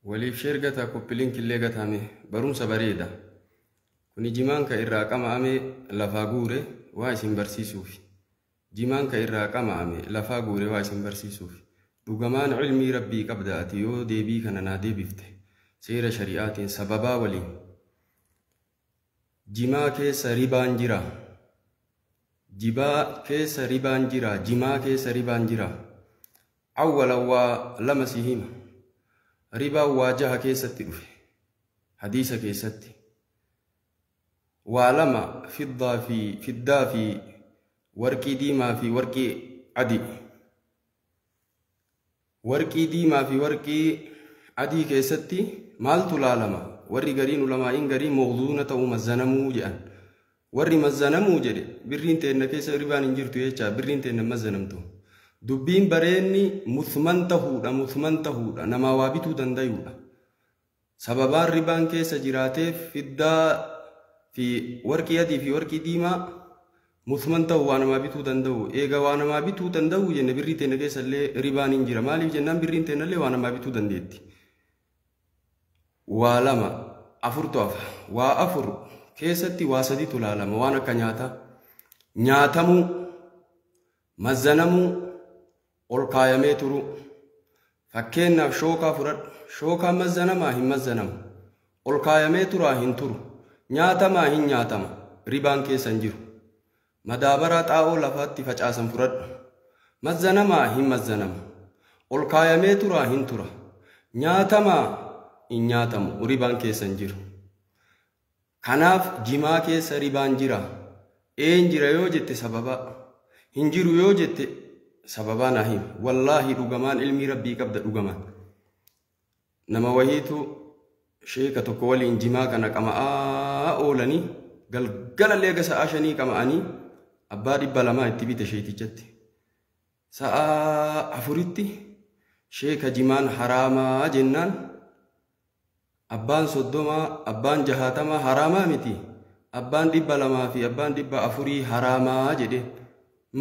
waliif sheergata koppiliin killee gatame barumsa bareeda. Kuni jimaan ka irraa qama'ame lafaa guure waa isin barsiisuuf. Jimaan ka irraa qama'ame lafaa guure waa isin barsiisuuf. Dhugamaan ilmii rabbii qabda ati yoo deebii kana naa deebifte seera shari'aatiin sababaa waliin. Jimaa keessa ribaan jira. Jibaa keessa ribaan jira. Jimaa keessa ribaan jira. Awwala waa lama si hima. Ribaan waa jaha keessatti dhufe. Hadiisa keessatti. Waa lama fiddaa fi warqii diimaa fi warqii adii. Warqii diimaa fi warqii adii keessatti maaltu laalama? Warri gariin ulamaa'iin garii mawduuna ta'uu mazzanamuu jedhan. Warri mazzanamuu jedhe birriin teenna keessa ribaan hin jirtu jecha birriin teenna mazzanamtu. Dubbiin bareenni muthman tahuudha namaa waa bituu dandayuudha. Sababaan ribaan keessa jiraateef fiddaa fi warqii adii fi warqii diimaa muthman tahuu waa namaa bituu danda'u. Eega waa namaa bituu danda'u jenne birrii teenna keessa illee ribaan hin jira. Maaliif jennaan birriin teenna illee waa namaa bituu dandeetti. Waa lama afurtu hafa. Waa afur keessatti waa sadiitu laalama. Waan akka nyaatamuu, mazzanamuu, ol kaayamee turu. Fakkeenyaaf shookaa fudhadhu. Shookaan mazzanamaa hin mazzanamu. Ol kaayamee turaa hin turu. Nyaatamaa hin nyaatama. Ribaan keessa hin jiru. Madaabaraa xaa'oo lafaatti facaasan fudhadhu. Mazzanamaa hin mazzanamu. Ol kaayamee turaa hin tura. Nyaatamaa hin nyaatamu. Ribaan keessa hin jiru. Kanaaf jimaa keessa ribaan jira. Een jira yoo jette sababa. Hin jiru yoo jette sababaa naa himi. Wallaahi dhugamaan ilmii rabbii qabda dhugamaan. Nama wahiitu sheeka tokko waliin jimaa kana qama'aa oolanii galgala leega sa'aa 5 qama'anii abbaa 200 itti bite sheetichatti. Sa'aa 4tti sheeka jimaan haraamaa jennaan abbaan 30 abbaan 60 haraamaa miti. Abbaan 200 fi abbaan 400 haraamaa jedhe.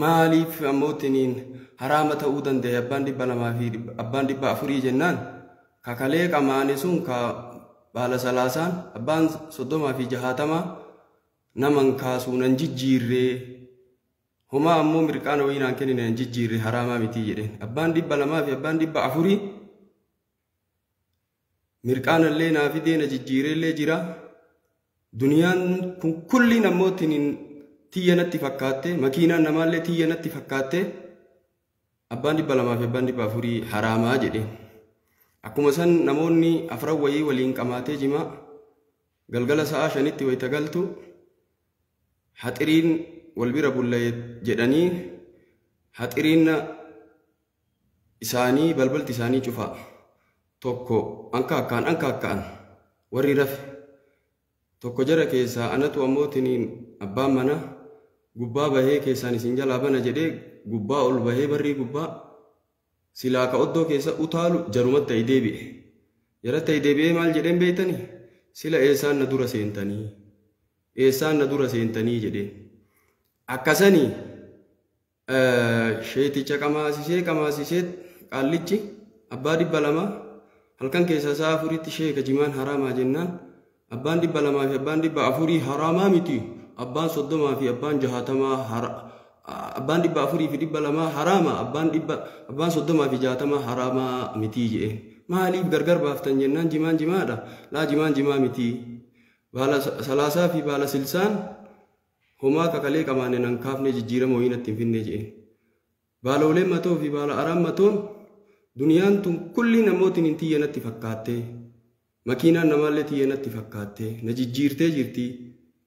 Maaliif ammoottiniin haraama ta'uu danda'e abbaan 200 fi abbaan 400 jennaan kakalee qamaane sun ka baala salaasaan abbaan 30 fi 60 naman kaasuu nan jijjiirree homaa ammoo mirqaana wayiinaan kennine nan jijjiirree haraamaa miti jedheen. Abbaan 200 fi abbaan 400 mirqaana illee naa fidee na jijjiirree illee jira. Duniyaan kun kulliin ammoottiniin tiyya natti fakkaatte makiinaan namaallee tiyya natti fakkaatte abbaan 200 fi abbaan 400 haraamaa jedhe. Akkuma san namoonni afran wayii waliin qamaatee jimaa galgala sa'aa 5tti wayita galtu haxiriin wal bira bulla'e jedhanii haxiriin isaanii balbalti isaanii cufaa tokko anka akkaan warri rafe tokko jara keessaa anatu ammoottiniin abbaan mana gubbaa bahee keessaan isin jalaa bana jedhee gubbaa ol bahee barrii gubbaa silaa ka oddoo keessa utaalu jarumatti ay deebi'e. Jaratti ay deebi'ee maal jedheen beeytanii? Sila eessaan na dura seentanii jedheen. Akkasanii sheeticha qamaasisee qaallichi abbaa 200 halkan keessa sa'aa 4tti sheeka jimaan haraamaa jennaan abbaan 200 fi abbaan 400 haraamaa miti. Abbaan 30 fi abbaan 60 abbaan 400 fi 200 haraama abbaan 30 fi 60 haraama miti jedhe. Maaliif gargar baaftan jennaan jimaan jimaadha. Laa jimaan jimaa miti. Baala salaasaa fi baala silsaan homaa kakalee qamaane nan kaafne jijjiirama wayiinatti hin finne jedhe. Baala uleen matoo fi baala araan matoon duniyaan tun kulli namootiin hin tiyya natti fakkaatte. Makiinaan namaallee tiyya natti fakkaatte. Na jijjiirtee jirti.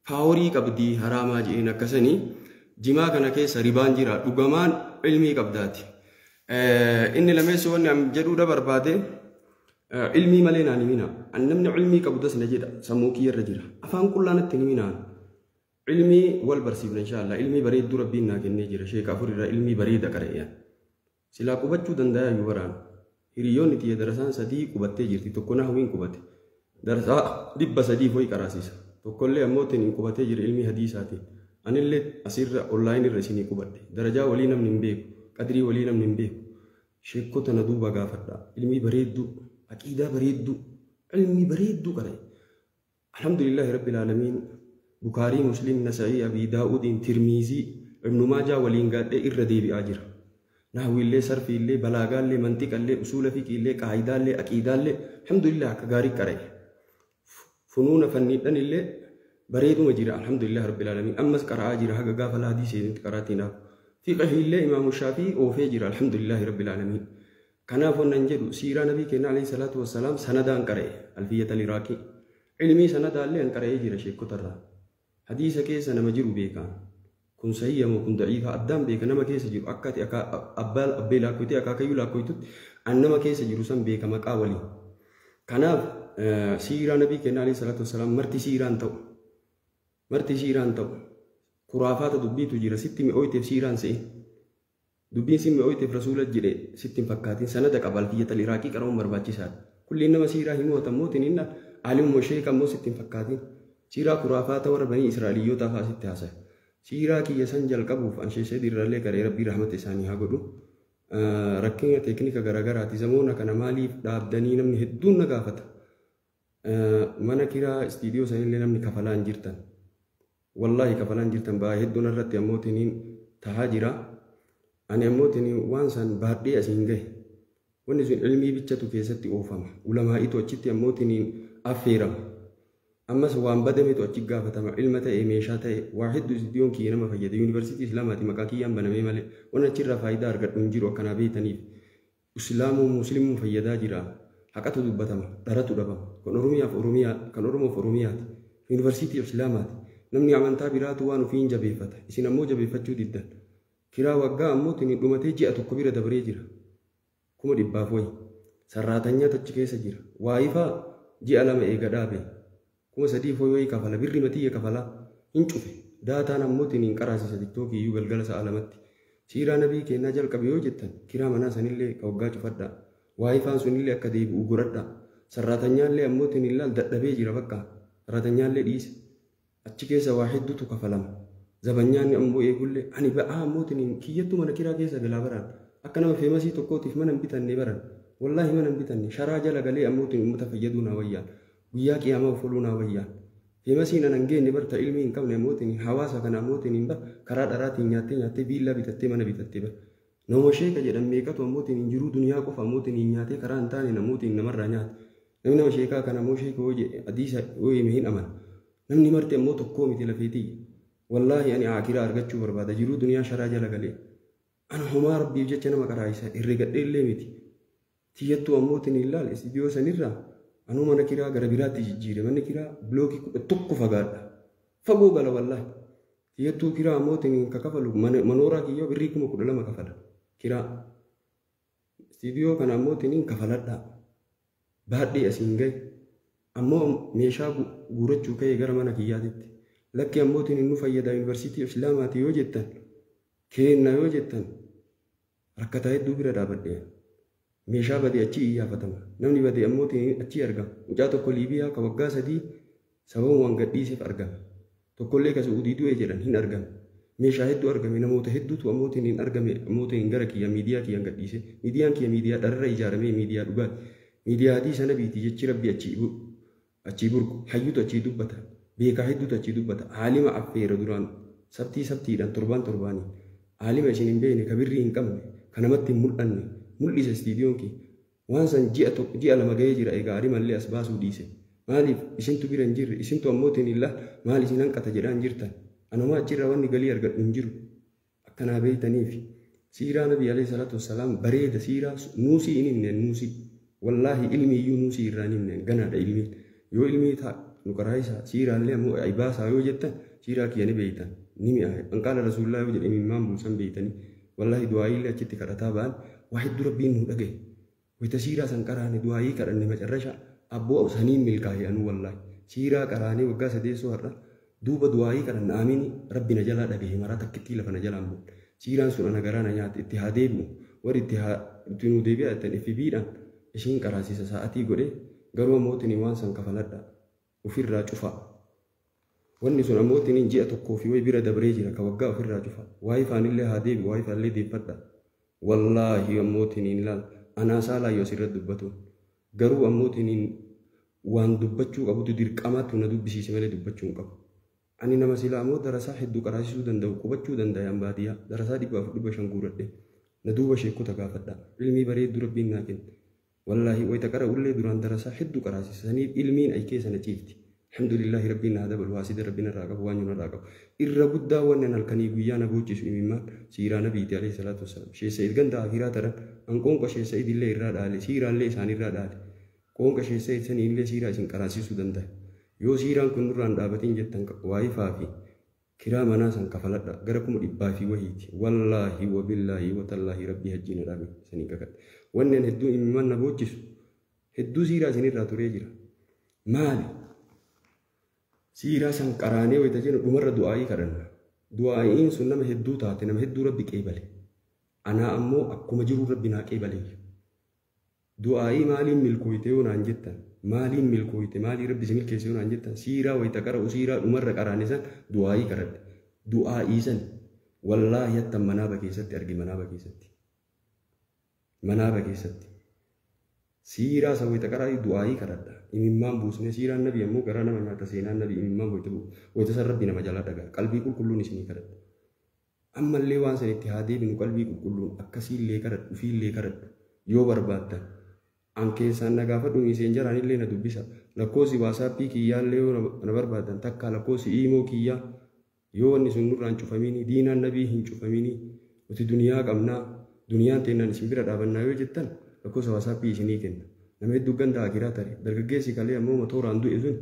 Faaworii qabdii haraamaa jedheen akkasanii. Jimaa kana keessa ribaan jira dhugamaan ilmii qabdaati. Inni lameessoo wanni am jedhuudha barbaade ilmii malee naan himina. Namni ilmii qabdas na jedha sammuu kiyyarra jira. Afaan qullaanatti hin himinaan. Ilmii wal barsiifna inshaallah. Ilmii bareedduu rabbiin naa kennee jira. Sheeka afurirraa ilmii bareeda qara'eeyyan. Silaa qubachuu danda'a yoo baraan. Hiriyoonni tiyya darasaan 3 qubattee jirti. Tokko na hawwiin qubate. Darasaa 300 ho'i qaraasiisa. Tokkollee ammootiin hin qubatee jira ilmii hadiisaatiin. Anillee asirra online irra isinii qubadhe. Darajaa walii namni hin beeku. Qadrii walii namni hin beeku. Sheekota na duuba gaafadha. Ilmii bareedduu aqiidaa bareedduu ilmi bareedduu qare alhamdulillahi rabbil aalamiin bukaarii muslim nasa'ii abii daa'uudin tirmiizii ibnu maajaa waliin gaadhee irra deebi'aa jira nahwiillee sarfiillee balaagaallee mantiqallee usuula fiqiillee qaayidaallee aqiidaallee alhamdulillah akka gaarii qare funuuna fanniidhanillee bareeduma jira alhamdulillah rabbil aalamiin ammas qara'aa jira haga gaafa laadii seenitti qaraatiinaaf fiqahillee imaamu shaafii oofee jira alhamdulillah rabbil aalamiin kanaaf wannan jedhu siiraa nabii keenya alayhi salaatu wassalaam sanadaan qara'e alfiyyata liraaqii ilmii sanadaallee an qara'ee jira sheekotarraa hadiisa keessa nama jiru beekaa kun sahiyyamoo kun da'iifa addaan beeka nama keessa jiru akkati abbee laakkoytee akaakayyuu laakkoytutti an nama keessa jiru san beeka maqaa walii kanaaf siiraa nabii keenya alayhi salaatu wassalaam marti siiraan ta'u kuraafaata dubbiitu jira sitti mi'ooyteef siiraan se'e dubbiin si mi'ooyteef rasuula jedhe sitti hin fakkaatin sanada qaba alfiyyata liraaqii qara'uun barbaachisaadha kulliin nama siiraa himootan mootin inna alimmoo sheeka immoo sitti hin fakkaatin siiraa kuraafaata warra banii israa'eliyyootaaf asitti haasa'e siiraa kiyya san jalqabuuf ansheesee dirrallee garee rabbii rahmata isaanii haa godhu rakkina teeknika garagaraati zamoona kana maaliif dhaabdanii namni hedduun na gaafata mana kiraa istiidiyoo sanillee namni kafalaan jirtan wallahi kafalaan jirtan baay'ee hedduun irratti ammootiniin tahaa jira ani ammootiniin waan san baadhee asiin gahe wanni sun ilmii bichatu keessatti oofama ulamaa'itu achitti ammootiniin affeerama ammas waan badametu achi gaafatama ilma ta'e meeshaa ta'e waa hedduu istiidiyoon kiyya nama fayyada yuunivarsiitii islaamaati maqaa kiyyaan banamee malee waan achirraa faayidaa argadhu hin jiru akkanaa beekaniif islaamuu muslimuu fayyadaa jira haqatu dubbatama dharatu dhabama kan oromoof oromiyaati yuunivarsiitii islaamaati namni amantaa biraatu waan ofiin jabeeffata isin ammoo jabeeffachuu diddan kiraa waggaa ammootiin dhumatee ji'a tokko bira dabaree jira 100,000 wayi sarraatanyaa achi keessa jira waayifaa ji'a 2 eega dhaabe 3,000 wayi kafala birri matiyya kafala hin cufe daataan ammootiin hin qaraasisa tiktookii iyyuu galgala sa'a 2tti siiraa nabii kennaa jalqabe yoo jettan kiraa manaa sanillee ka waggaa cufadha waayifaan sunillee akka deebi'u godhadha sarraatanyaallee ammootiin ilaal dadhabee jira bakka sarraatanyaallee dhiise achi keessa waa hedduutu kafalama zabanyaan ammoo eegullee ani ba'aa ammootiin kiyyattu mana kiraa keessa galaa baran akka nama feemasii tokkootiif mana hin bitanne baran wallaahi mana hin bitanne sharaa jala galee ammootiin uummata fayyaduu naa wayyaan guyyaa qiyaamaa uffoluu naa wayyaan feemasiin anan geenne barta ilmii hin qabne ammootiin hawaasa kana ammootiin hin bar karaa dharaatiin nyaattee biillaa bitattee mana bitattee bar nama sheeka jedhan meeqatu ammootiin jiruu duniyaa qofa ammootiin nyaatee karaa hin taane namootiin namarraa nyaate namni nama sheekaa kana ammoo sheeka hoo jedhe adiisa hoo hime hin amana namni marte ammoo tokkoo miti lafeetii wallaahi ani akiraa argachuu barbaada jiruu duniyaa sharaa jala galee ana homaa rabbiif jecha nama qaraayisa herregadhee illee miti tiyyattuu ammootiin ilaal istiidiyoo sanirraa anuu mana kiraa gara biraatti jijjiire manni kiraa bilookii 11 fagaadha fagoo gala wallaahi tiyyattuu kiraa ammootiin ka kafalu manooraa kiyyoo birrii 12,000 kafala kiraa istiidiyoo kana ammootiin kafaladha baadhee asiin gahe ammoo meeshaa guurachuu ka'ee gara mana kiyyaatitti lakki ammootiin nu fayyada yuunivarsiitii islaamaati yoo jettan kenna yoo jettan rakkataa hedduu bira dhaabadhee meeshaa badee achi iyyafatama namni badee ammootiin achi argama mucaa tokko liibiyaa ka waggaa 3 sababa waan gadhiiseef argame tokkollee ka suudii du'e jedhan hin argame meeshaa hedduu argame namoota hedduutu ammootiin hin argame ammootiin gara kiyya miidiyaa kiyyaan gadhiise miidiyaan kiyya miidiyaa dharra ijaaramee miidiyaa dhugaa miidiyaa adii sana biiti jechi rabbi achi burgu hayyutu achi dubbata beekaa hedduutu achi dubbata aalima affeera duraan sabtiidhaan torbaanii aalima isin hin beekne ka birrii hin qabne ka namatti hin mul'anne mul'isa istiidiyoon kee waan san ji'a 2 ga'ee jira egaa arimallee as baasuu dhiise maaliif isintu bira hin jirre isintu ammootiin illaa maal isin hanqata jedhaan jirtan anumaa achirra wanni galii argadhu hin jiru akkanaa beeytaniif siiraa nabii alayhi salaatu wassalaam bareeda siiraa nuusii hin himne nuusii wallaahi ilmi iyyuu nuusii irraa hin himne ganaadha ilmiin yoo ilmii ta'a nu qaraayisa siiraallee ammoo ibaasaa yoo jettan siiraa kiyya ni beeytan ni mi'aaye anqaala rasuullaa yoo jedhe mimmaan bulsan beeytanii wallaahi du'aayiillee achitti kadhataa ba'an waa hedduu rabbiin nu dhagaye wayita siiraa san qaraane du'aayii kadhanne macarrasha abboo saniin milkaa'e anuu wallaahi siiraa qaraanee waggaa 8 har'a duuba du'aayii kadhanna aamiin rabbi na jalaa dhagaye maraa takkittii lafa na jalaan bu'u siiraan sun ana garaa na nyaate itti haa deebi'u warri itti nu deebi'atan FB'dhaan ishiin qaraasiisa sa'atii godhe garuu ammootiin waan san kafaladha ofirraa cufa wanni sun ammootiin ji'a tokkoo fi way bira dabree jira ka waggaa ofirraa cufa waayifaanillee haa deebi'u waayifaallee deeffadha wallaahi ammootiin ilaal anaa saalaa yoo asirratti dubbatu garuu ammootiin waan dubbachuu qabutu dirqamaatti na dubbisiise malee dubbachuu hin qabu. Ani nama silaa ammoo darasaa hedduu qaraasisuu danda'u qubachuu danda'an baadiyyaa darasaa 400 guuradhe na duuba sheekota gaafadha ilmii bareedu rabbiin naa kenne wallaahi wayita qara ullee duraan darasaa hedduu qaraasisaniif ilmiin ay keessa na ciifti. Alhamdulillahi rabbiin naa dabalu haasida rabbiin irraa qabu waan irraa qabu irra guddaa wannan halkanii guyyaa na boochisu imimmaan siiraa nabiiti alayhi salaatu wassalaam sheessa ganda afiraa taran hanqoon qasheessa idillee irraa dhaale siiraallee isaan irraa dhaale qoon qasheessa isanii illee siiraa isin qaraasisuu danda'a. Yoo siiraan kun nurraan dhaabatiin jettan waayifaa fi kiraa manaa san kafaladha gara 100 fi wahiiti wallaahi wabillaahi watallaahi rabbii hajjiina dhaabe sanii kakadhe wannan hedduu imimmaan na boochisu hedduu siiraa isinirraa turee jira maali siiraa san qaraanee wayita jennu dhumarra du'aa'ii kadhanna du'aa'iin sun nama hedduu taate nama hedduu rabbi qeebale anaa ammoo akkuma jiru rabbi naa qeebale du'aa'ii maaliin milkooyte yoo naan jettan maaliin milkooyte maalii rabbi si milkeesse yoo naan jettan siiraa wayita qara'u siiraa dhumarra qaraane san du'aa'ii kadhadhe du'aa'ii san wallaahi hattan manaaba keessatti argi manaaba keessatti siiraa san wayita qara'ii du'aa'ii kadhadha imimmaan buusne siiraan nabi ammoo garaa nama nyaata seenaan nabi imimmaan wayita san rabbi nama jalaa dhagaa qalbii qulqulluun isinii kadhadha ammallee waan san itti haa deebinu qalbii qulqulluun akkasiillee kadhadhu fiillee kadhadhu yoo barbaaddan an keessaan na gaafadhu iseen jaraan illee na dubbisa lakkoosi waasaappii kiyyaallee yoo na barbaadan takka lakkoosi iimoo kiyyaa yoo wanni sun nurraan cufamini diinaan nabii hin cufamini nuti duniyaa qabnaa duniyaan teennaan isin bira dhaabannaa yoo jettan lakkoosa waasaappii isinii kenna nama hedduu ganda akiraa tare dargaggeessi kalee ammoo matooraan du'e sun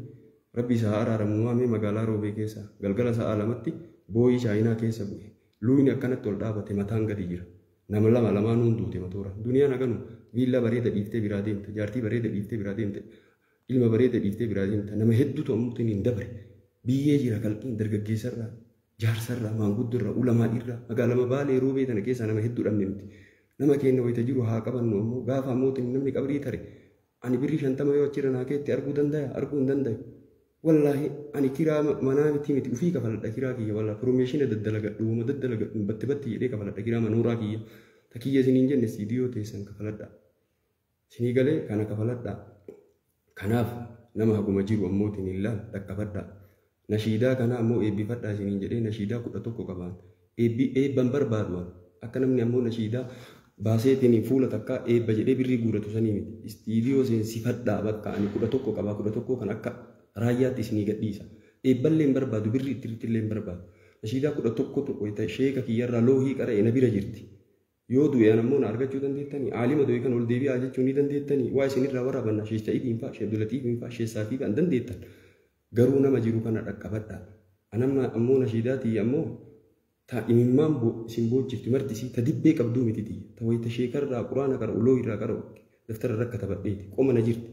rabbi isaa araaramu waamee magaalaa roobee keessa galgala sa'a lamatti booyii chaayinaa keessa bu'e luuyni akkanatti ol dhaabate mataan gadi jira nama lamaan duute matoora duniyaan aganu viilla bareeda dhiiftee biraa deemte jaartii bareeda dhiiftee biraa deemte ilma bareeda dhiiftee biraa deemte nama hedduutu ammuutiin hin dabre biyyee jira kalqiin dargaggeessarraa jaarsarraa maanguddorraa ulamaa irraa magaalama baalee roobee tana keessaa nama hedduu dhabne miti nama keenya wayita jiru haa qabannu ammoo gaafa ammootiin namni qabrii tare ani birrii 50 yoo achirra naa keetti arguu hin danda'a wallaahi ani kiraa manaa miti ufii kafaladha kiraa kiyya wallaahi piroomeeshina daddalagadhu batti jedhee kafaladha kiraa manooraa kiyya takiyya isiniin jenne siidiyoo teessan kafaladha isinii galee kana kafaladha kanaaf nama haguma jiru ammootiin illaan dhaqqabadha nashiidaa kana ammoo eebbifadha isiniin jedhee nashiidaa 11 qabaan eebban barbaadu akka namni ammoo nashiidaa baaseetiin fuula takka eebba jedhee birrii guuratu sanii miti istiidiyoo seensifadhaa bakka ani 11 qabaa 11 kan akka raayyaatti isinii gadhiisa eebballee hin barbaadu birrii ittillee hin barbaadu nashiidaa 11 wayita sheeka kiyyarraa loohii qara'e na bira jirti yoo du'e ammoo na argachuu dandeettanii aalima du'e kan ol deebi'aa jechuu ni dandeettanii waa isinirraa waraabanna shees ta'iitiin faa shees dulatiitiin faa sheessaa fi kan dandeettan garuu nama jiru kana dhaqqabadha anamma ammoo nashiidaatii ammoo ta imimmaan isin boochifti martisii ta dibbee qabduu mititi ta wayita sheekarraa quraana qara'u loo irraa qara'u daftara rakka tabadheeti qoma na jirti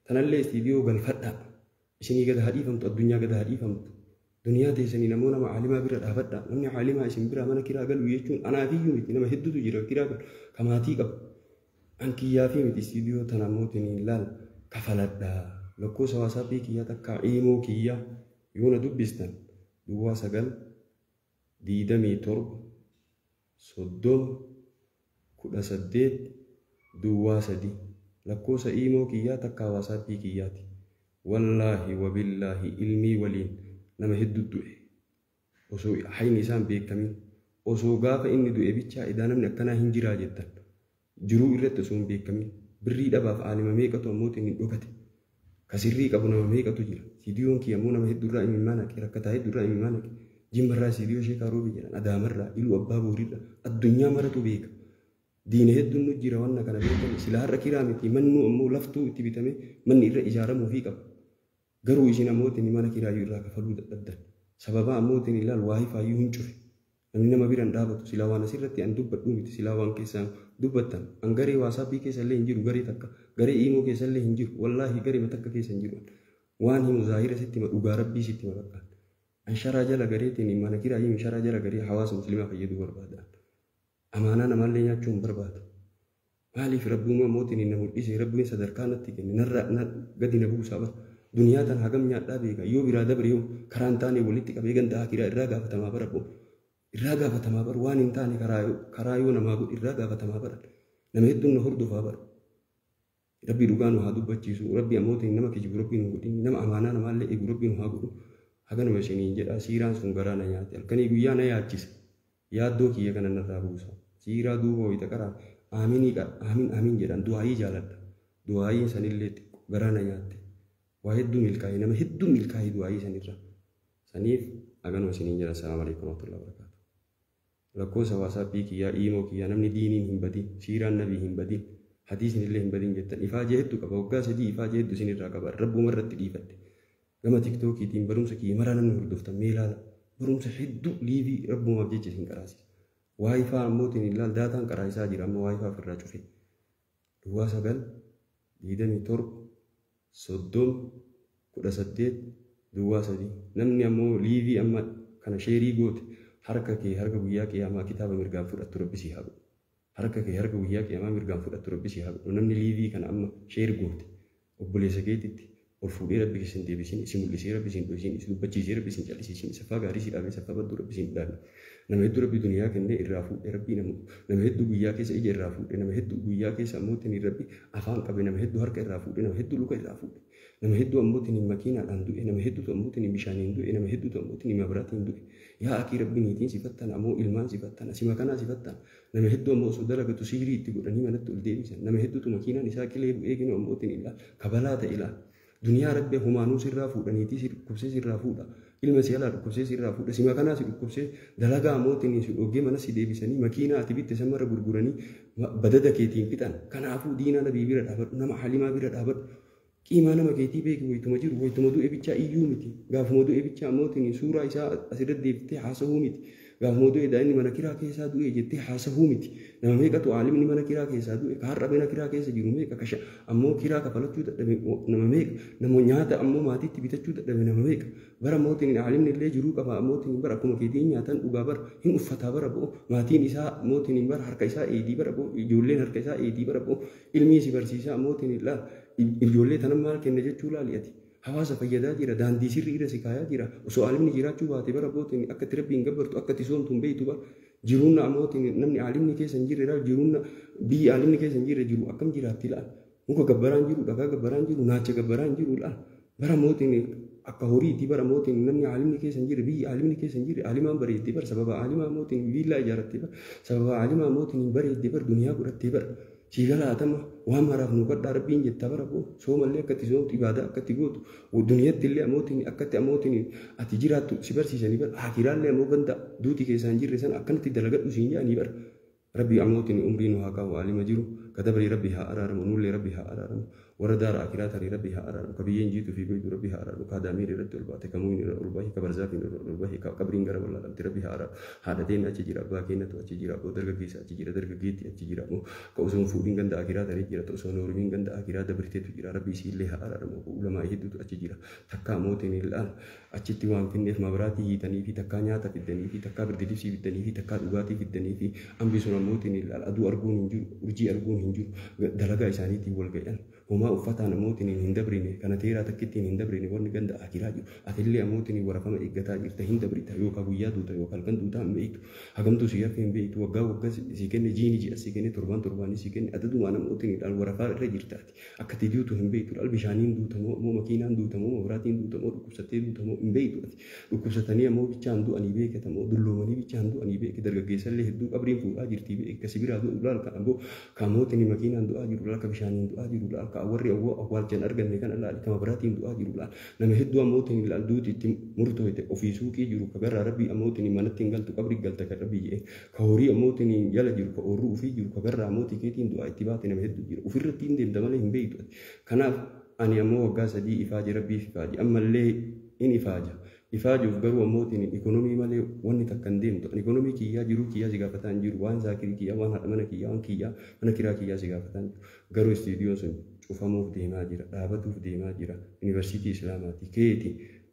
tanallee istiidiyoo galfadha isinii gada hadhiifamtu addunyaa gada hadhiifamtu duniyaa teessanii namoo nama aalimaa bira dhaabadha namni aalimaa isin bira mana kiraa galu jechuun anaafiyyuu miti nama hedduutu jira kiraa galu kamaatii qabu an kiyyaa fi miti istiidiyoo tana ammootiin laal kafaladha lakkoofsa waasaappii kiyyaa takka iimoo kiyyaa yoo na dubbistan 9 17 lakkoofsa iimoo kiyyaa takka waasaappii kiyyaati wallaahi wabillaahi ilmii waliin nama hedduu du'e osoo hayni isaan beekamin osoo gaafa inni du'e bichaa idaa namni akkanaa hin jiraa jettan jiruu irratti osoo hin beekamin birrii dhabaaf aalima meeqatu ammootiin hin dhokate kasirrii qabu nama meeqatu jira siidiyoon kiyya ammoo nama hedduurraa imimmaan haqe rakkataa hedduurraa imimmaan haqe jimmarraa siidiyoo sheekaa roobii jedhan adaamarraa iluu abbaa boorirraa addunyaa maratu beeka diina hedduun nu jira wanna kana beekan sila har'a kiraa miti mannu ammoo laftuu itti bitame manni irra ijaaramuu fi qaba garuu isin ammootiin mana kiraayyuu irraa kafaluu dadhabdan sababa ammootiin ilaal waa hifaayyuu hin cufe namni nama biraan dhaabatu silaa waan asirratti an dubbadhu miti silaa waan keessaan dubbattan an garee waasaappii keessa illee hin jiru garee takka garee iimoo keessa illee hin jiru wallaahi garee matakka keessa hin jiru waan himu zaahira sitti ma dhugaa rabbii sitti ma baqqaan an sharaa jala gareetiin mana kiraayyuu sharaa jala garee hawaasa muslimaa fayyaduu barbaada amaanaa namallee nyaachuu hin barbaadu maaliif rabbuun ammootiin na mul'ise rabbiin sadarkaa natti kenne narraa gadi na buusaa bara duniyaa tan hagam nyaadhaa beeka yoo biraa dabre yoo karaan taane walitti qabee gandaa kiraa irraa gaafatamaa bara irraa gaafatamaa bara waan hin taane karaa yoo namaa godhu irraa gaafatamaa bara nama hedduun na hordofaa bara Rabbi dhugaa nu haa dubbachiisu. Rabbi ammoo nama kijibu Rabbi nu godhin nama amaanaa namaallee eegu Rabbi nu haa godhu. Haganuma isiniin jedha siiraan sun garaa na nyaate halkanii guyyaa na yaachise. Yaaddoo kiyya kana narraa buusa. Siiraa duuba wayita qaraa aamin jedhan du'aayii jaaladha. Du'aayii sanillee garaa na nyaatte. Waa hedduu milkaa'ee nama hedduu milkaa'ee du'aayii sanirra. Saniif haganuma isiniin jedha. Assalaamu alaikum warahmatullahi wabarakatuh. Lakkoofsa waasappii kiyyaa iimoo kiyyaa namni diiniin hin badin siiraan nabii hin badin hadiisni illee hin badin jettan ifaajee hedduu qaba waggaa 3 ifaajee hedduu isinirraa qaba rabbuma irratti dhiifadhe gama tiktookiitiin barumsa kiyya maraa namni hordoftan mee ilaala barumsa hedduu liivii rabbumaaf jecha isin qaraasisa waayifaa ammootiin ilaal daataan qaraasaa jira amma waayifaa ofirraa cufe duwwaa 9 27 30 18 duwwaa 3 namni ammoo liivii amma kana sheerii goote harka kee harka guyyaa qiyaamaa kitaaba mirgaan fudhattu rabbisii haa godhu. Harka kee harka guyyaa qiyaamaa mirgaan fudhattu rabbisii haa godhu. Namni liivii kana amma sheer goote obboleessa keetitti ol fuudhee rabbi isin deebisin isin mul'isee rabbi isin dho'isin isin dubbachiisee rabbi isin calisiisin saffaa gaarii si dhaabee saffaa badduu rabbi isin dhaabee. Nama hedduu rabbi duniyaa kennee irraa fuudhee rabbi nama hedduu guyyaa keessa ija irraa fuudhee nama hedduu guyyaa keessa ammootiin rabbi afaan qabee nama hedduu harka irraa fuudhee nama hedduu luka irraa fuudhee. Nama hedduu ammootiin makiinaadhaan du'e nama hedduutu ammootiin bishaaniin du'e nama hedduutu ammootiin mabiraatiin du'e. Yaa akii rabbi niitiin sifattan ammoo ilmaan sifattan asima kanaa sifattan nama hedduu ammoo osoo dalagatu siirii itti godhanii manatti ol deebisan nama hedduutu makiinaan isaa qilee bu'ee ginu ammootiin illaa kabalaa ta'e ilaa duniyaa rabbi humaanuu sirraa fuudhaniitii si dhukkubsee sirraa fuudha ilma si alaa dhukkubsee sirraa fuudha sima kanaa si dhukkubsee dalagaa ammootiin si dhoggee mana si deebisanii makiinaa ati bitte samarra gurguranii badada keetiin fixan kanaafuu diinaa nabii bira dhaabadhu nama halimaa bira dhaabadhu. Qiimaa nama keetii beeki wayituma jiru wayituma du'e bichaa iyyuu miti gaafuma du'e bichaa ammootiin suuraa isaa asirratti deebiftee haasa'uu miti gaafuma du'e daa'imni mana kiraa keessaa du'e jettee haasa'uu miti nama meeqatu aalimni mana kiraa keessaa du'e kaarra mana kiraa keessa jiru meeqa kasha ammoo kiraa kafalachuu dadhabe nama meeqa nama nyaata ammoo maatiitti bitachuu dadhabe nama meeqa bara ammootiin aalimni illee jiruu qaba ammootiin bara akkuma keetiin nyaatan dhugaa bara hin uffataa bara bo'o maatiin isaa ammootiin bara harka isaa eedii bara bo'o ijoolleen harka isaa eedii bara bo'o ilmii si barsiisaa ammootiin illaa ijoollee tanan maal kenna jechuu laali'ati. Hawaasa fayyadaa jira daandii sirrii irra si kaayaa jira osoo aalimni jiraachuu baate bara bootiin akka itti rabbiin gabbartu akka itti soomtu hin beektu bara jiruunna ammootiin namni aalimni keessa hin jirre ilaal jiruunna biyyi aalimni keessa hin jirre jiru akkam jiraatti ilaal muka gabbaraan jiru dhagaa gabbaraan jiru naacha gabbaraan jiru ilaal bara mootiin akka horiitti bara mootiin namni aalimni keessa hin jirre biyyi aalimni keessa hin jirre aalimaan bareeddee bara sababa aalimaa mootiin viillaa ijaarrattee bara sababa aalimaa mootiin bareeddee bara duniyaa godhattee bara. Sigala atama waan maraaf nu gaddaa rabbiin jetta bara boo soomallee akkatti soomtu ibaadaa akkatti gootu duniyatti illee ammootiin akkatti ammootiin ati jiraattu si barsiisanii bara akiraallee ammoo ganda duuti keessaa hin jirre sana akkanatti dalagadhu siin jedhanii bara rabbi ammootiin umrii nu haa qabu aalima jiru kadabari rabbi haa araaramu nullee rabbi haa araaramu warra daara akiraa tarii rabbi haa araaramu kabiyyeen jiitu fi goytu rabbi haa araaramu kaadaamiir irratti ol baate kamuun irra ol bahe kabarzaafiin irra ol bahe qabriin gara bal'aadhamti rabbi haa araaramu haadhateen achi jira abbaa keenyatu achi jira abboo dargaggeessa achi jira dargaggeetti achi jira ammoo ka osoo fuudhiin ganda akiraa tarii jira osoo noormiin ganda akiraa dabarteetu jira rabbi isiillee haa araaramu ulamaa hedduutu achi jira takka ammootiin illaan achitti waan finneef mabiraatii hiitanii fi takkaa nyaata fiddanii fi takkaa birdilibsii fiddanii fi takkaa dhugaatii fiddanii fi hambisuun ammootiin illaan aduu arguun hin jiru urjii arguun hin jiru dalagaa isaaniitiin wal gahan homaa uffataan ammootiin hin dabrine kana teeraa takkittiin hin dabrine wanni ganda akiraa jiru atillee ammootiin warafama eeggataa jirta hin dabrita yookaan guyyaa duuta yookaan halkan duutaa hin beektu hagamtuu si yafe hin beektu waggaa waggaa si kenne jiini ji'a si kenne torbaanii si kenne adadumaan ammootiin illaan warafaa irra jirtaati akka tidiutu hin beektu dhaal bishaaniin duutamoo ammoo makiinaan duutamoo mabiraatiin duutamoo dhukkubsattee duutamoo hin beektu dhukkubsatanii ammoo bichaan du'anii beekatamoo dulloomanii bichaan du'anii beeke dargaggeessallee hedduu qabriin fuudhaa jirtii beeke si biraa du'u laal kan ammoo kaamootiin makiinaan du'aa jiru laal ka bishaaniin du'aa jiru laal ka warri awwaalchan arganne kana laal ka mabiraatiin du'aa jiru laal nama hedduu ammootiin laal duuti itti murtooyte ofii suuqii jiru ka garraa rabbii ammootiin manatti hin galtu qabri galta ka rabbii jedhee ka horii ammootiin jala jiru ka oorruu ofii jiru ka garraa ammootii keetiin du'aa itti baate nama hedduu jira ofirratti hin deemta malee hin beektu kanaaf ani ammoo waggaa 3 ifaaje rabbiif ifaaje ammallee in ifaaja ifaajuuf garuu ammootiin ikonomii malee wanni takka hin deemtu ikonomii kiyyaa jiruu kiyyaa si gaafataa hin jiru waan zaakirii kiyyaa waan haadha mana kiyyaa waan kiyyaa mana kiraa kiyyaa si gaafataa hin jiru garuu istiidiyoon sun cufamuuf deemaa jira dhaabatuuf deemaa jira yuunivarsiitii islaamaati keeti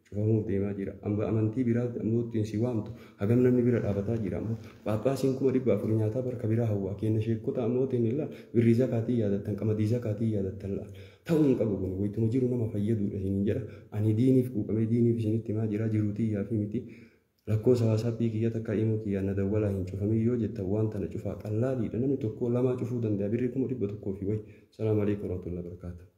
cufamuuf deemaa jira amantii biraatti ammootiin si waamtu hagam namni bira dhaabataa jira ammoo paappaasiin 400 nyaataa barka biraa hawwaa kenna sheekota ammootiin illaa birrii zakaatii yaadattan qamadii zakaatii yaadattan laal ta'uu hin qabu kun wayituma jiru nama fayyaduudha isiniin jedha ani diiniif quuqamee diiniif isinitti himaa jira jiruutii yaa fi miti Rakkoo WhatsAppii kiyya takka immoo kiyya na dawwala hin cufamii yoo jettan waan tana cufaa qallaaliidha namni tokko lama cufuu danda'a birrii 100 fi way. Salaamu alaikum warahmatullahi wabarakatuh.